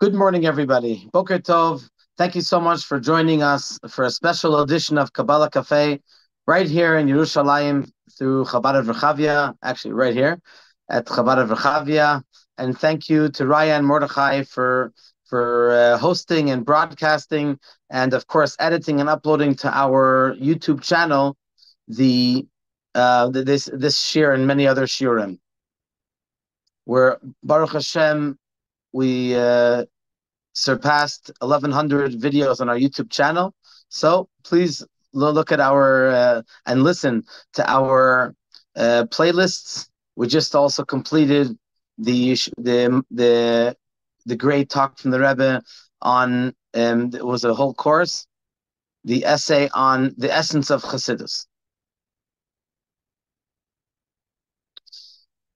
Good morning, everybody. Boker Tov. Thank you so much for joining us for a special edition of Kabbalah Cafe right here in Yerushalayim through Chabad of Rechavia, actually right here at Chabad of Rechavia. And thank you to Raya and Mordechai for hosting and broadcasting, and of course editing and uploading to our YouTube channel this shir and many other shirim. Where Baruch Hashem, we surpassed 1,100 videos on our YouTube channel. So please look at our and listen to our playlists. We just also completed the great talk from the Rebbe on it was a whole course, the essay on the essence of Chassidus.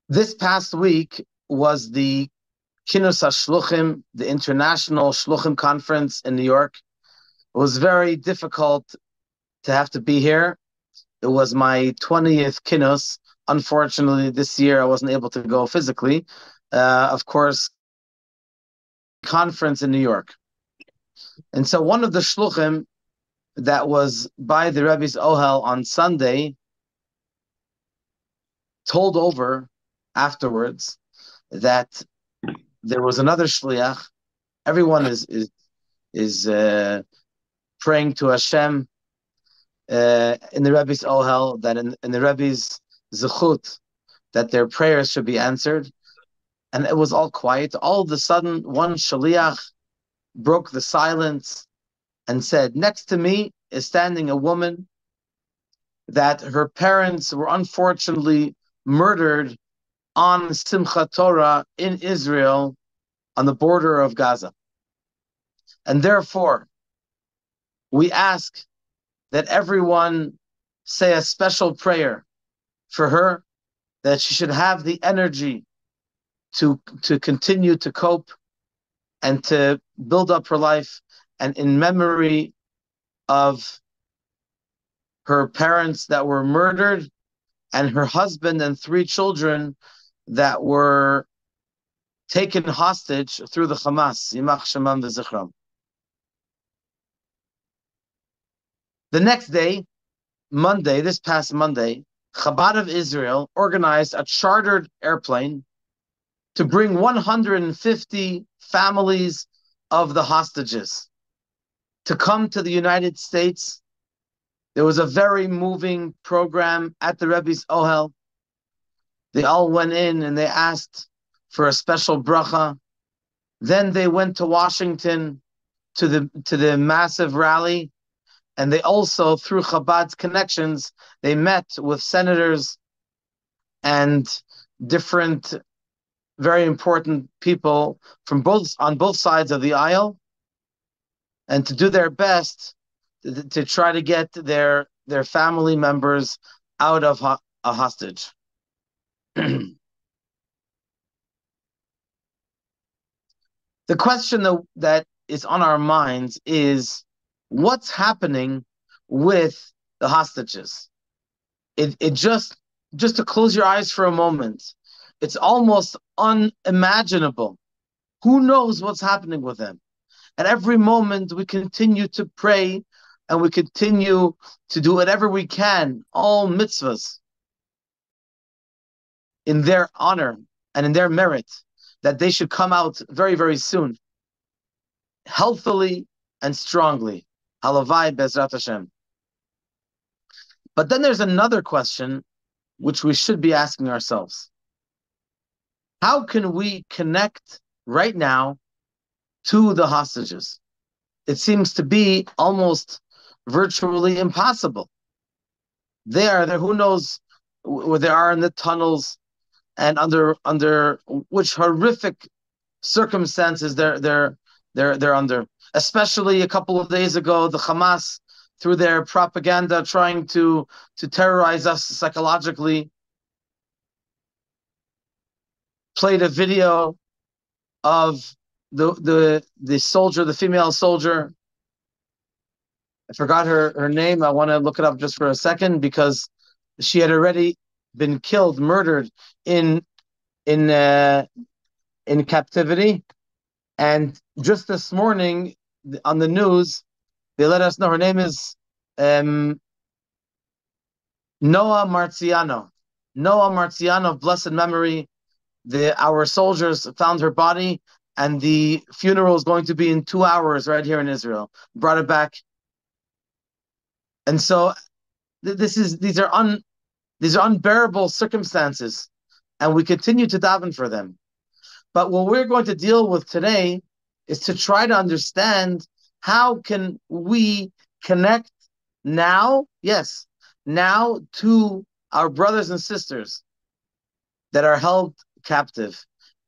This past week was the Kinus HaShluchim, the International Shluchim Conference in New York. It was very difficult to have to be here. It was my 20th Kinus. Unfortunately, this year I wasn't able to go physically. Of course, conference in New York. And so one of the Shluchim that was by the Rebbe's Ohel on Sunday told over afterwards that there was another shliach. Everyone is praying to Hashem in the Rebbe's Ohel, that in the Rebbe's zechut, that their prayers should be answered. And it was all quiet. All of a sudden, one shliach broke the silence and said, "Next to me is standing a woman that her parents were unfortunately murdered on Simchat Torah in Israel on the border of Gaza. And therefore, we ask that everyone say a special prayer for her, that she should have the energy to continue to cope and to build up her life, and in memory of her parents that were murdered and her husband and 3 children that were taken hostage through the Hamas. Yimach Shemam v'zichram." The next day, Monday, this past Monday, Chabad of Israel organized a chartered airplane to bring 150 families of the hostages to come to the United States. There was a very moving program at the Rebbe's Ohel. They all went in and they asked for a special bracha. Then they went to Washington to the massive rally, and they also, through Chabad's connections, they met with senators and different very important people on both sides of the aisle, and to do their best to try to get their family members out of a hostage. The question that is on our minds is, what's happening with the hostages? It just to close your eyes for a moment, it's almost unimaginable. Who knows what's happening with them? At every moment, we continue to pray and we continue to do whatever we can, all mitzvahs, in their honor and in their merit, that they should come out very, very soon, healthily and strongly. Halavai Bezrat Hashem. But then there's another question which we should be asking ourselves. How can we connect right now to the hostages? It seems to be almost virtually impossible. They are there. Who knows where they are in the tunnels, and under which horrific circumstances they're under. Especially a couple of days ago, the Hamas, through their propaganda, trying to terrorize us psychologically, played a video of the soldier, the female soldier. I forgot her name. I want to look it up just for a second, because she had already been killed, murdered in captivity. And just this morning on the news, they let us know her name is Noah Marziano. Noah Marziano of blessed memory. Our soldiers found her body, and the funeral is going to be in 2 hours right here in Israel. Brought it back, and so these are unbearable circumstances, and we continue to daven for them. But what we're going to deal with today is to try to understand how can we connect now, yes, now to our brothers and sisters that are held captive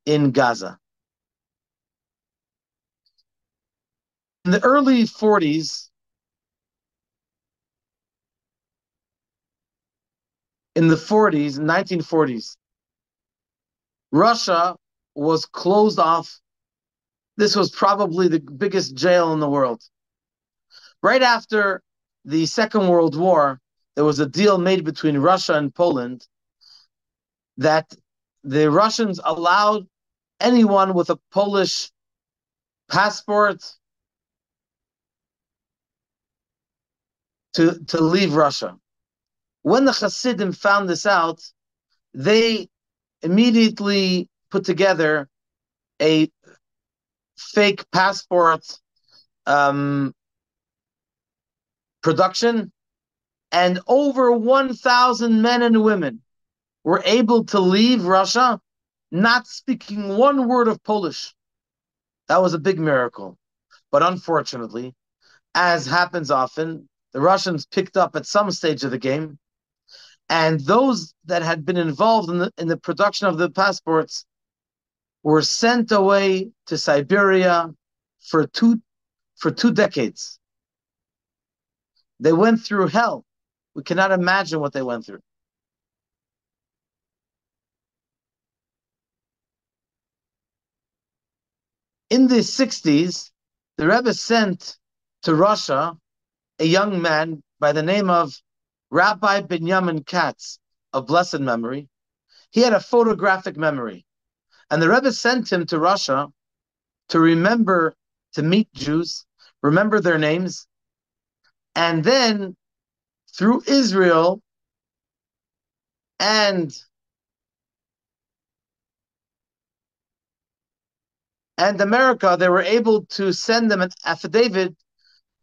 in Gaza. In the early 40s, in the 40s, 1940s, Russia was closed off. This was probably the biggest jail in the world. Right after the Second World War, there was a deal made between Russia and Poland that the Russians allowed anyone with a Polish passport to leave Russia. When the Hasidim found this out, they immediately put together a fake passport production, and over 1,000 men and women were able to leave Russia not speaking one word of Polish. That was a big miracle. But unfortunately, as happens often, the Russians picked up at some stage of the game, and those that had been involved in the production of the passports were sent away to Siberia for two decades. They went through hell. We cannot imagine what they went through. In the 60s, the Rebbe sent to Russia a young man by the name of Rabbi Binyamin Katz of blessed memory. He had a photographic memory. And the Rebbe sent him to Russia to remember to meet Jews, remember their names, and then through Israel and America, they were able to send them an affidavit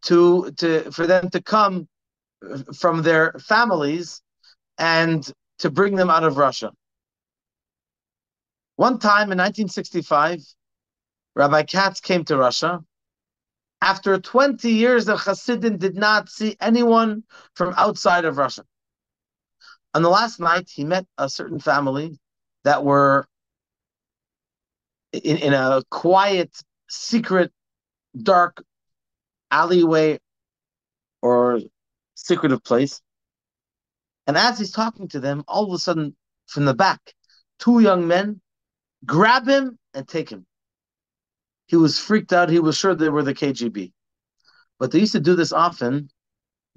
for them to come from their families and to bring them out of Russia. One time in 1965, Rabbi Katz came to Russia. After 20 years, the Hasidim did not see anyone from outside of Russia. On the last night, he met a certain family that were in a quiet, secret, dark alleyway or secretive place. And as he's talking to them, all of a sudden, from the back, two young men grab him and take him. He was freaked out. He was sure they were the KGB. But they used to do this often,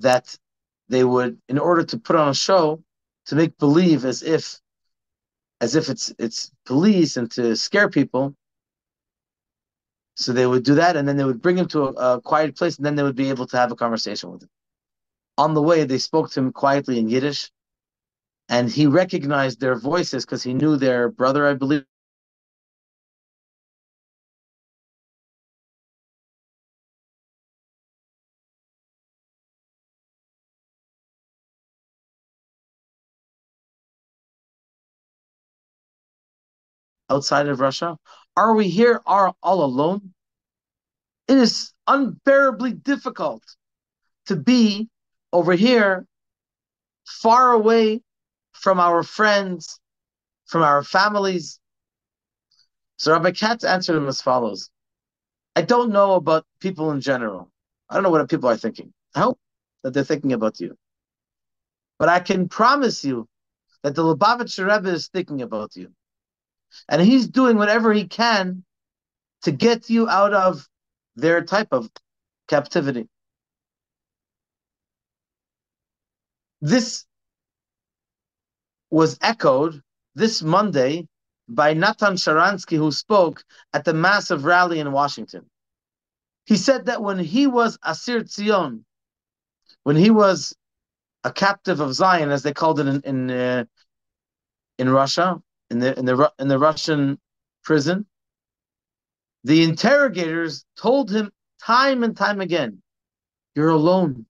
that they would, in order to put on a show, to make believe as if it's police and to scare people. So they would do that, and then they would bring him to a quiet place, and then they would be able to have a conversation with him. On the way, they spoke to him quietly in Yiddish, and he recognized their voices because he knew their brother, I believe. Outside of Russia, are we here all alone? It is unbearably difficult to be over here, far away from our friends, from our families. So Rabbi Katz answered him as follows: I don't know about people in general. I don't know what people are thinking. I hope that they're thinking about you. But I can promise you that the Lubavitcher Rebbe is thinking about you. And he's doing whatever he can to get you out of their type of captivity. This was echoed this Monday by Natan Sharansky, who spoke at the massive rally in Washington. He said that when he was Asir Tzion, when he was a captive of Zion, as they called it in Russia, in the Russian prison, the interrogators told him time and time again, "You're alone.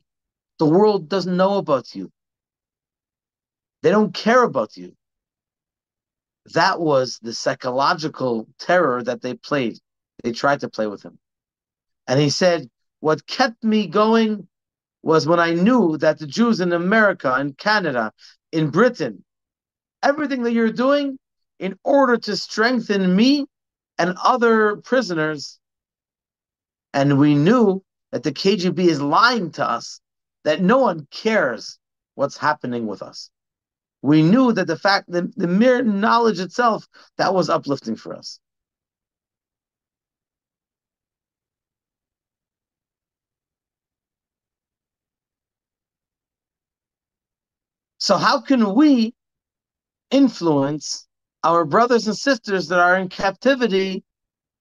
The world doesn't know about you. They don't care about you." That was the psychological terror that they played. They tried to play with him. And he said, what kept me going was when I knew that the Jews in America, in Canada, in Britain, everything that you're doing in order to strengthen me and other prisoners. And we knew that the KGB is lying to us, that no one cares what's happening with us. We knew that the mere knowledge itself, that was uplifting for us. So how can we influence our brothers and sisters that are in captivity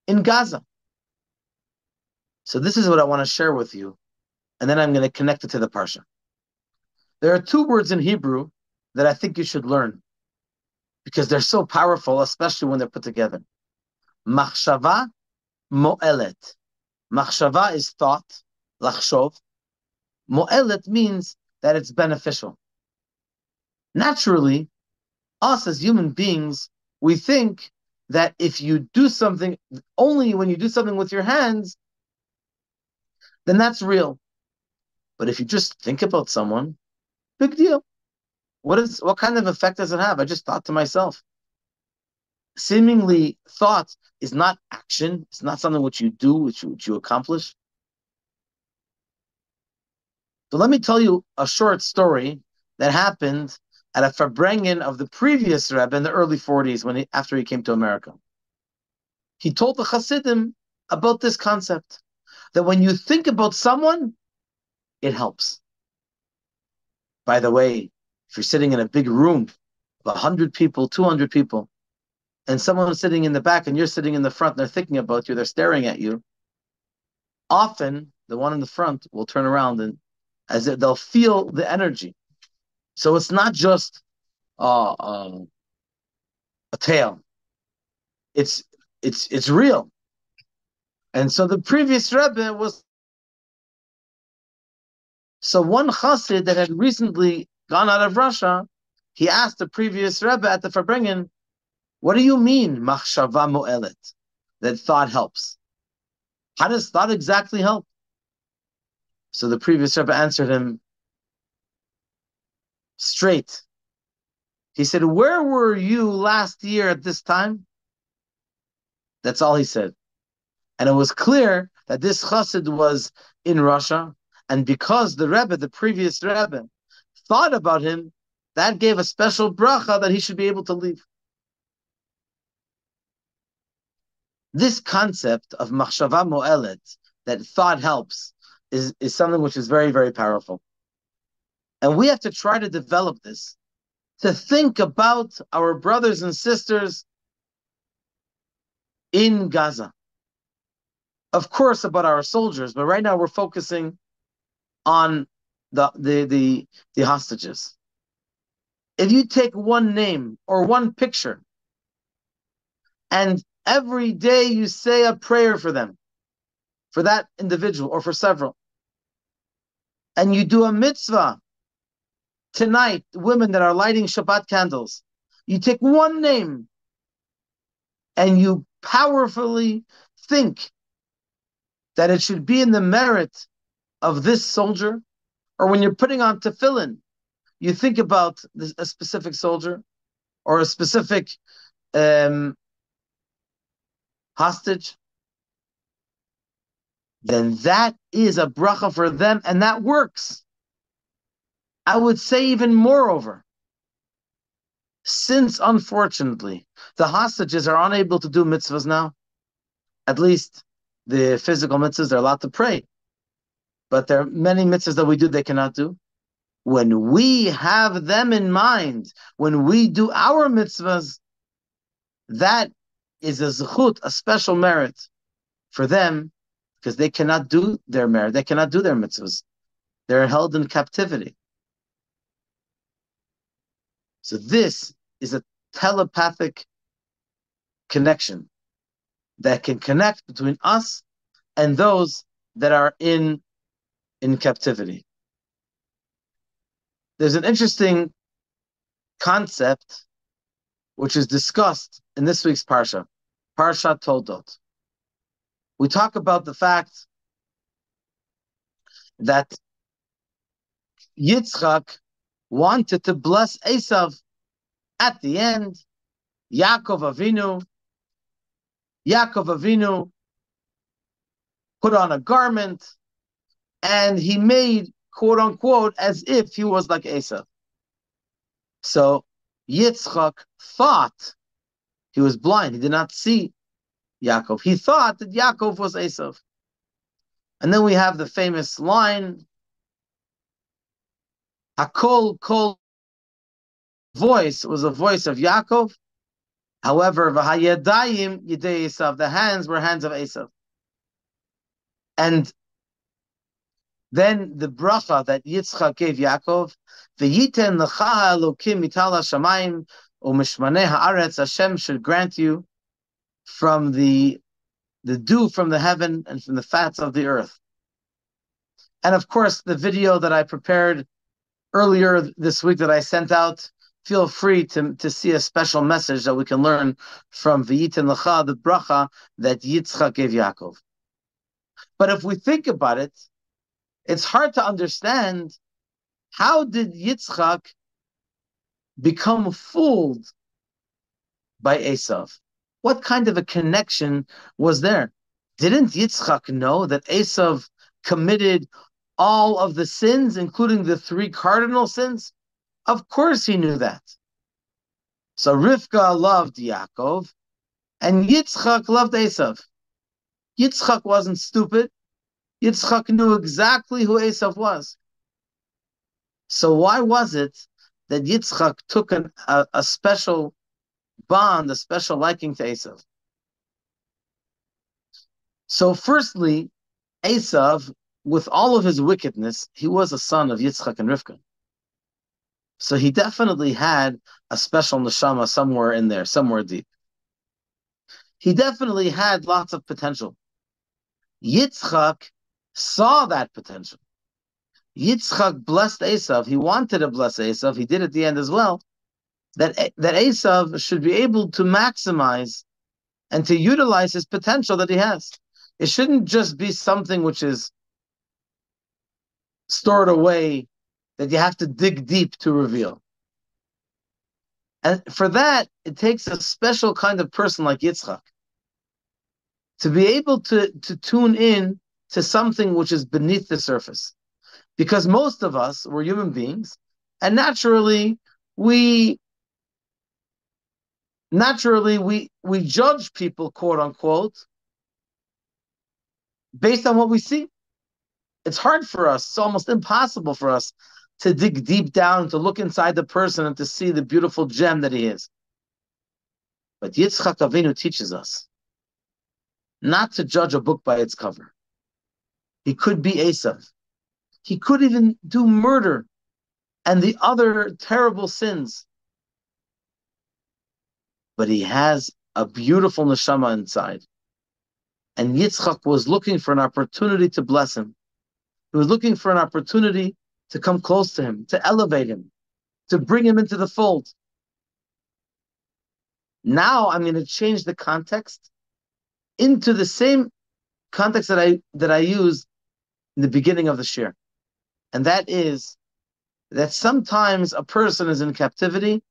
in Gaza? So this is what I want to share with you, and then I'm going to connect it to the Parsha. There are two words in Hebrew that I think you should learn because they're so powerful, especially when they're put together. Machshava, mo'elet. Machshava is thought, lachshov. Mo'elet means that it's beneficial. Naturally, us as human beings, we think that if you do something, only when you do something with your hands, then that's real. But if you just think about someone, big deal. What kind of effect does it have? I just thought to myself. Seemingly, thought is not action. It's not something which you do, which you accomplish. So let me tell you a short story that happened at a Farbrengen of the previous Rebbe in the early 40s after he came to America. He told the Hasidim about this concept, that when you think about someone, it helps. By the way, if you're sitting in a big room of 100 people, 200 people, and someone is sitting in the back and you're sitting in the front and they're thinking about you, they're staring at you, often the one in the front will turn around and they'll feel the energy. So it's not just a tale. It's real. And so the previous Rebbe was... So one chassid that had recently gone out of Russia, he asked the previous Rebbe at the Farbrengen, what do you mean, machshava mo'elet, that thought helps? How does thought exactly help? So the previous Rebbe answered him straight. He said, where were you last year at this time? That's all he said. And it was clear that this chassid was in Russia, and because the Rebbe, the previous Rebbe, thought about him, that gave a special bracha that he should be able to leave. This concept of machshava mo'elet, that thought helps, is something which is very, very powerful. And we have to try to develop this, to think about our brothers and sisters in Gaza. Of course, about our soldiers, but right now we're focusing on the hostages. If you take one name or one picture, and every day you say a prayer for them, for that individual or for several, and you do a mitzvah tonight, women that are lighting Shabbat candles, you take one name and you powerfully think that it should be in the merit of this soldier, or when you're putting on tefillin, you think about a specific soldier or a specific hostage, then that is a bracha for them, and that works. I would say even moreover, since unfortunately the hostages are unable to do mitzvahs now, at least the physical mitzvahs, they're allowed to pray, but there are many mitzvahs that we do they cannot do. When we have them in mind, when we do our mitzvahs, That is a zechut, a special merit for them, because they cannot do their merit, they cannot do their mitzvahs. They're held in captivity. So this is a telepathic connection that can connect between us and those that are in captivity. There's an interesting concept which is discussed in this week's Parsha, Parashat Toldot. We talk about the fact that Yitzchak wanted to bless Esav. At the end, Yaakov Avinu put on a garment, and he made, quote unquote, as if he was like Esav. So Yitzchak thought, he was blind, he did not see Yaakov. He thought that Yaakov was Esav. And then we have the famous line, Hakol kol voice was a voice of Yaakov. However, v'hayadayim yidei Esav, the hands were hands of Esav. And then the bracha that Yitzchak gave Yaakov, v'yiten l'cha elokim mital hashamayim u'mishmanei haaretz, Hashem should grant you from the dew from the heaven and from the fats of the earth. And of course, the video that I prepared earlier this week that I sent out, feel free to see a special message that we can learn from v'yiten l'cha, the bracha that Yitzchak gave Yaakov. But if we think about it, it's hard to understand, how did Yitzchak become fooled by Esav? What kind of a connection was there? Didn't Yitzchak know that Esav committed all of the sins, including the 3 cardinal sins? Of course he knew that. So Rivka loved Yaakov, and Yitzchak loved Esav. Yitzchak wasn't stupid. Yitzchak knew exactly who Esav was. So why was it that Yitzchak took a special bond, a special liking to Esav? So firstly, Esav, with all of his wickedness, he was a son of Yitzchak and Rivka. So he definitely had a special neshama somewhere in there, somewhere deep. He definitely had lots of potential. Yitzchak saw that potential. Yitzchak blessed Esav. He wanted to bless Esav. He did at the end as well. That Esav should be able to maximize and to utilize his potential that he has. It shouldn't just be something which is stored away that you have to dig deep to reveal. And for that, it takes a special kind of person like Yitzchak to be able to tune in to something which is beneath the surface. Because most of us, we're human beings, and naturally we judge people, quote unquote, based on what we see. It's hard for us, it's almost impossible for us to dig deep down, to look inside the person and to see the beautiful gem that he is. But Yitzchak Avinu teaches us not to judge a book by its cover. He could be Esav. He could even do murder and the other terrible sins. But he has a beautiful neshama inside. And Yitzchak was looking for an opportunity to bless him. He was looking for an opportunity to come close to him, to elevate him, to bring him into the fold. Now I'm going to change the context into the same context that I used in the beginning of the shir. And that is that sometimes a person is in captivity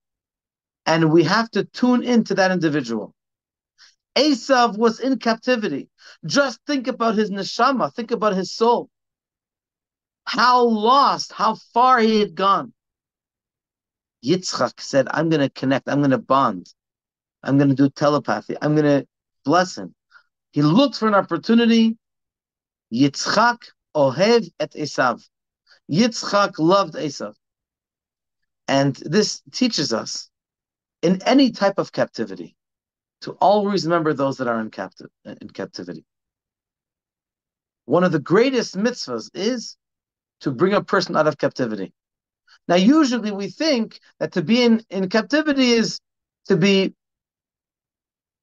and we have to tune into that individual. Esav was in captivity. Just think about his neshama, think about his soul. How lost, how far he had gone. Yitzchak said, I'm going to connect, I'm going to bond, I'm going to do telepathy, I'm going to bless him. He looked for an opportunity. Yitzchak ohev et Esav. Yitzchak loved Esav. And this teaches us, in any type of captivity, to always remember those that are in captivity. One of the greatest mitzvahs is to bring a person out of captivity. Now, usually we think that to be in captivity is to be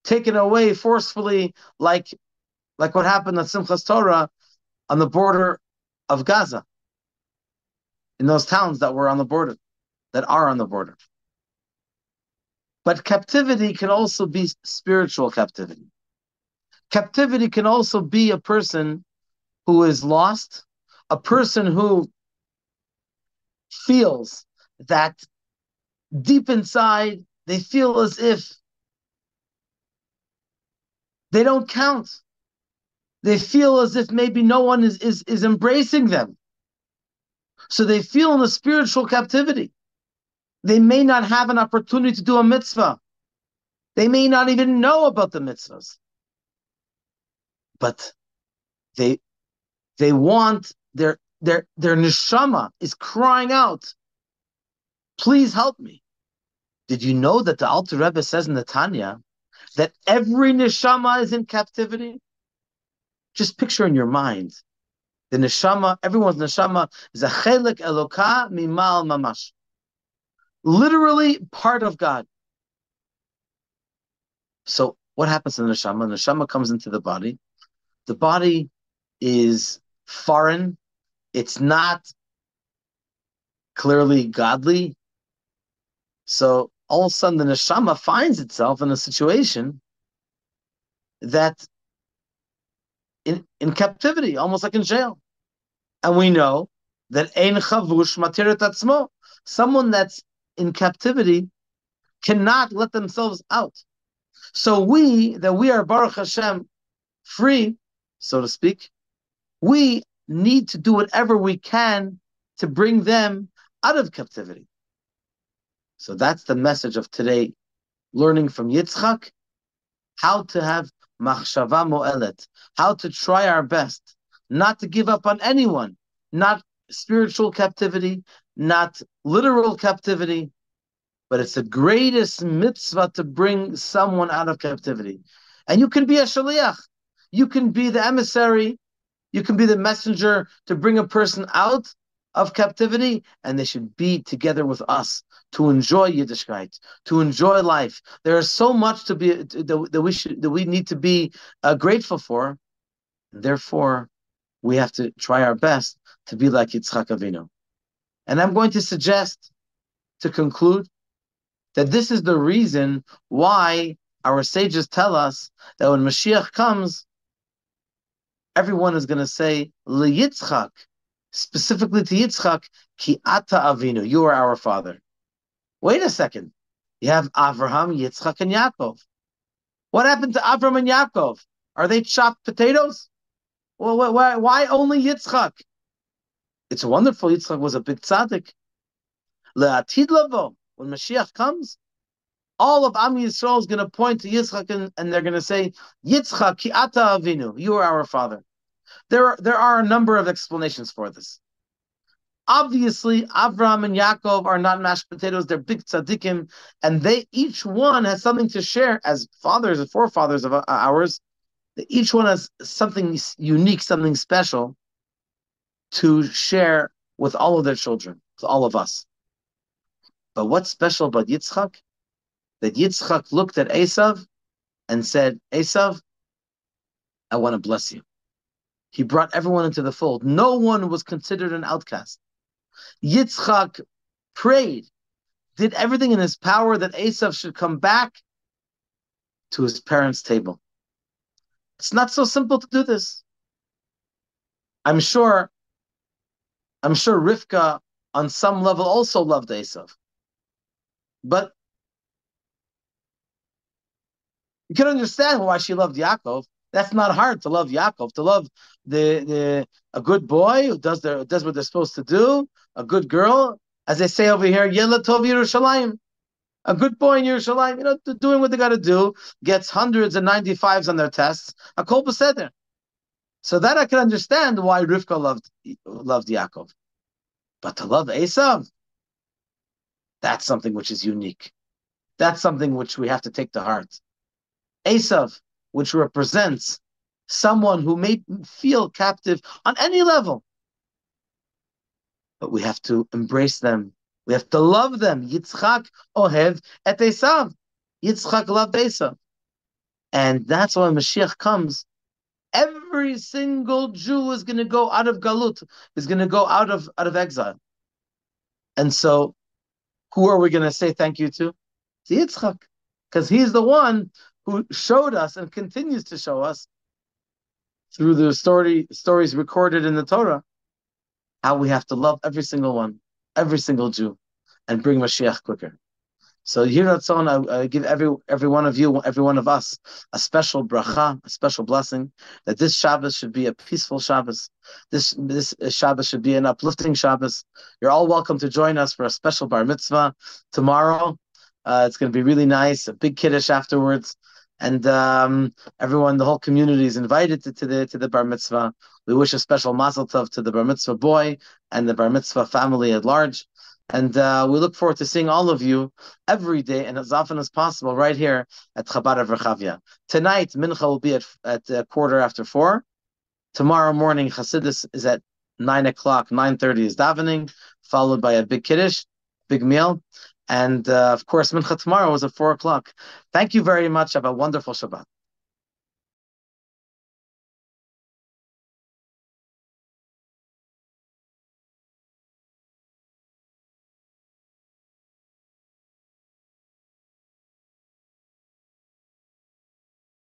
taken away forcefully, like what happened at Simchas Torah on the border of Gaza, in those towns that were on the border, that are on the border. But captivity can also be spiritual captivity. Captivity can also be a person who is lost, a person who feels that deep inside they feel as if they don't count. They feel as if maybe no one is embracing them. So they feel in a spiritual captivity. They may not have an opportunity to do a mitzvah. They may not even know about the mitzvahs. But they want their neshama is crying out, please help me. Did you know that the Alter Rebbe says in the Tanya that every neshama is in captivity? Just picture in your mind, the neshama, everyone's neshama is a chelek eloka mimal mamash. Literally part of God. So what happens to the neshama? The neshama comes into the body. The body is foreign. It's not clearly godly. So all of a sudden the neshama finds itself in a situation that in captivity, almost like in jail. And we know that ein chavush matirat atzmo, someone that's in captivity cannot let themselves out. So we are Baruch Hashem free, so to speak, we need to do whatever we can to bring them out of captivity. So that's the message of today, learning from Yitzchak, how to have machshava mo'elet, how to try our best, not to give up on anyone, not spiritual captivity, not literal captivity, but it's the greatest mitzvah to bring someone out of captivity. And you can be a shaliach, you can be the emissary, you can be the messenger to bring a person out of captivity, and they should be together with us to enjoy Yiddishkeit, to enjoy life. There is so much to be that we need to be grateful for. Therefore, we have to try our best to be like Yitzchak Avinu. And I'm going to suggest, to conclude, that this is the reason why our sages tell us that when Mashiach comes, everyone is going to say LeYitzchak, specifically to Yitzchak, Ki Ata Avinu, you are our father. Wait a second. You have Avraham, Yitzchak, and Yaakov. What happened to Avraham and Yaakov? Are they chopped potatoes? Well, why only Yitzchak? It's wonderful. Yitzchak was a big tzaddik. Le'atid lavo, when Mashiach comes, all of Am Yisrael is going to point to Yitzchak and they're going to say, Yitzchak, Ki Ata Avinu, you are our father. There are a number of explanations for this. Obviously, Avraham and Yaakov are not mashed potatoes, they're big tzaddikim, and each one has something to share as fathers and forefathers of ours. Each one has something unique, something special to share with all of their children, with all of us. But what's special about Yitzchak? That Yitzchak looked at Esav and said, Esav, I want to bless you. He brought everyone into the fold. No one was considered an outcast. Yitzchak prayed, did everything in his power that Esav should come back to his parents' table. It's not so simple to do this. I'm sure Rivka on some level also loved Esav. But you can understand why she loved Yaakov. That's not hard to love Yaakov, to love a good boy who does what they're supposed to do, a good girl, as they say over here, Yela Tov Yerushalayim, a good boy in Yerushalayim, doing what they got to do, gets hundreds and 95s on their tests, a kol b'seder. So that I can understand why Rivka loved Yaakov. But to love Esav, that's something which is unique. That's something which we have to take to heart. Esav, which represents someone who may feel captive on any level. But we have to embrace them. We have to love them. Yitzchak ohev et Esav. Yitzchak loved Esav. And that's why Mashiach comes. Every single Jew is going to go out of Galut, is going to go out of exile. And so, who are we going to say thank you to? To Yitzchak. Because he's the one who showed us and continues to show us through the stories recorded in the Torah, how we have to love every single one, every single Jew, and bring Mashiach quicker. So here at Tzon, I give every one of you, every one of us, a special bracha, a special blessing, that this Shabbos should be a peaceful Shabbos. This Shabbos should be an uplifting Shabbos. You're all welcome to join us for a special bar mitzvah tomorrow. It's going to be really nice, a big kiddush afterwards. And everyone, the whole community is invited to the bar mitzvah. We wish a special mazel tov to the bar mitzvah boy and the bar mitzvah family at large. And we look forward to seeing all of you every day and as often as possible right here at Chabad of Rechavia. Tonight, Mincha will be at 4:15. Tomorrow morning, Chassidus is at 9 o'clock, 9:30 is davening, followed by a big kiddush, big meal. And of course, Mincha tomorrow is at 4 o'clock. Thank you very much. Have a wonderful Shabbat.